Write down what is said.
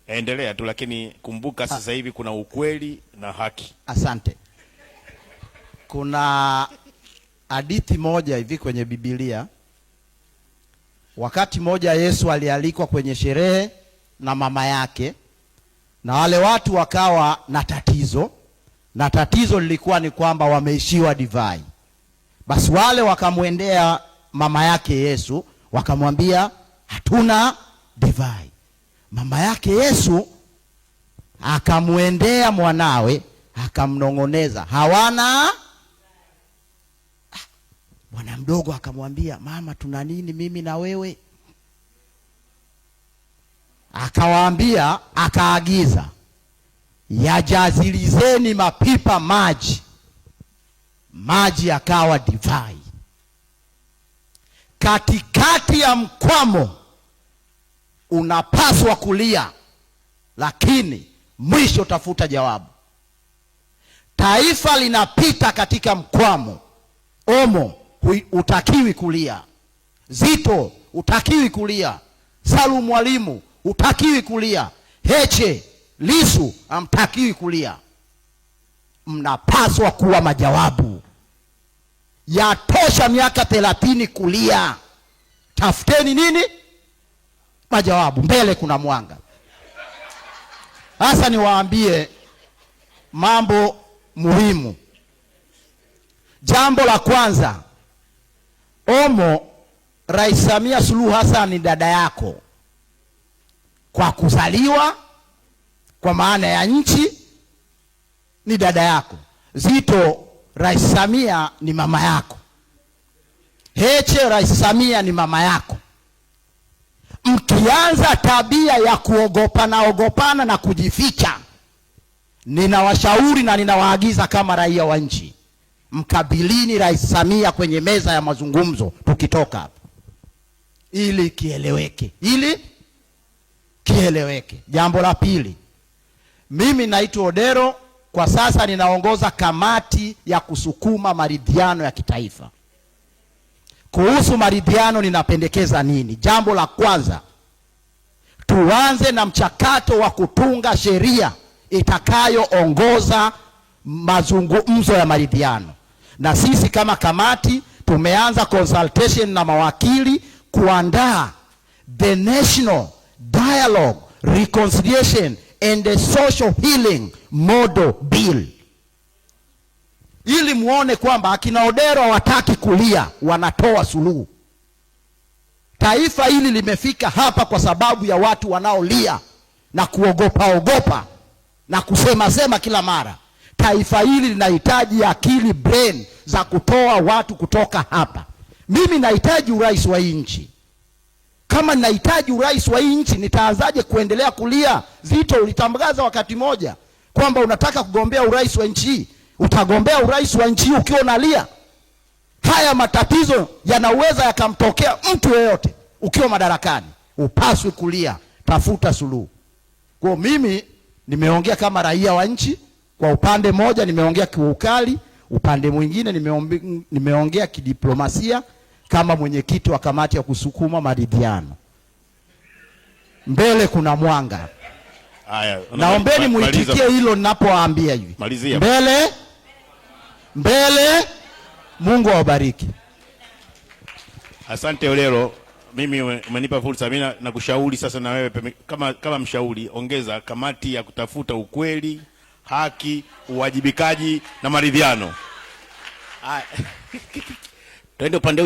Endelea tu, lakini kumbuka sasa hivi kuna ukweli na haki. Asante. Kuna hadithi moja hivi kwenye Biblia. Wakati moja Yesu alialikwa kwenye sherehe na mama yake, na wale watu wakawa na tatizo, na tatizo lilikuwa ni kwamba wameishiwa divai. Basi wale wakamwendea mama yake Yesu, wakamwambia hatuna divai. Mama yake Yesu akamwendea mwanawe akamnong'oneza, hawana. Bwana mdogo akamwambia, mama, tuna nini mimi na wewe? Akawaambia, akaagiza, yajazilizeni mapipa maji. Maji yakawa divai. Katikati ya mkwamo unapaswa kulia, lakini mwisho tafuta jawabu. Taifa linapita katika mkwamo. Omo, utakiwi kulia. Zito, utakiwi kulia. Salum Mwalimu, utakiwi kulia. Heche, Lissu, hamtakiwi kulia. Mnapaswa kuwa majawabu. Yatosha miaka 30 kulia. Tafuteni nini? Majawabu. Mbele kuna mwanga. Sasa niwaambie mambo muhimu. Jambo la kwanza, Omo, Rais Samia Suluhu Hassan ni dada yako kwa kuzaliwa, kwa maana ya nchi ni dada yako. Zito, Rais Samia ni mama yako. Heche, Rais Samia ni mama yako. Mkianza tabia ya kuogopana na kujificha, ninawashauri na ninawaagiza kama raia wa nchi, mkabilini Rais Samia kwenye meza ya mazungumzo tukitoka hapa, ili kieleweke. Jambo la pili, mimi naitwa Odero, kwa sasa ninaongoza kamati ya kusukuma maridhiano ya kitaifa. Kuhusu maridhiano ninapendekeza nini? Jambo la kwanza, tuanze na mchakato wa kutunga sheria itakayoongoza mazungumzo ya maridhiano. Na sisi kama kamati tumeanza consultation na mawakili kuandaa the National Dialogue, Reconciliation and the Social Healing Model Bill, ili muone kwamba akina Odero hawataki kulia, wanatoa suluhu. Taifa hili limefika hapa kwa sababu ya watu wanaolia na kuogopa na kusema kila mara. Taifa hili linahitaji akili, brain za kutoa watu kutoka hapa. Mimi nahitaji urais wa hii nchi. Kama ninahitaji urais wa hii nchi, nitaanzaje kuendelea kulia? Zito, ulitangaza wakati moja kwamba unataka kugombea urais wa nchi hii. Utagombea urais wa nchi hii ukiwa unalia? Haya matatizo yanaweza yakamtokea mtu yeyote ukiwa madarakani. Upaswi kulia, tafuta suluhu. Kwa mimi nimeongea kama raia wa nchi. Kwa upande moja nimeongea kiukali, upande mwingine nimeongea kidiplomasia kama mwenyekiti wa kamati ya kusukuma maridhiano. Mbele kuna mwanga. Haya, naombeni muitikie hilo ninapowaambia hivi. Malizia. Mbele. Mungu awabariki. Asante Olero, mimi umenipa fursa. Mimi nakushauri sasa, na wewe kama mshauri, ongeza kamati ya kutafuta ukweli, haki, uwajibikaji na maridhiano. Twende upande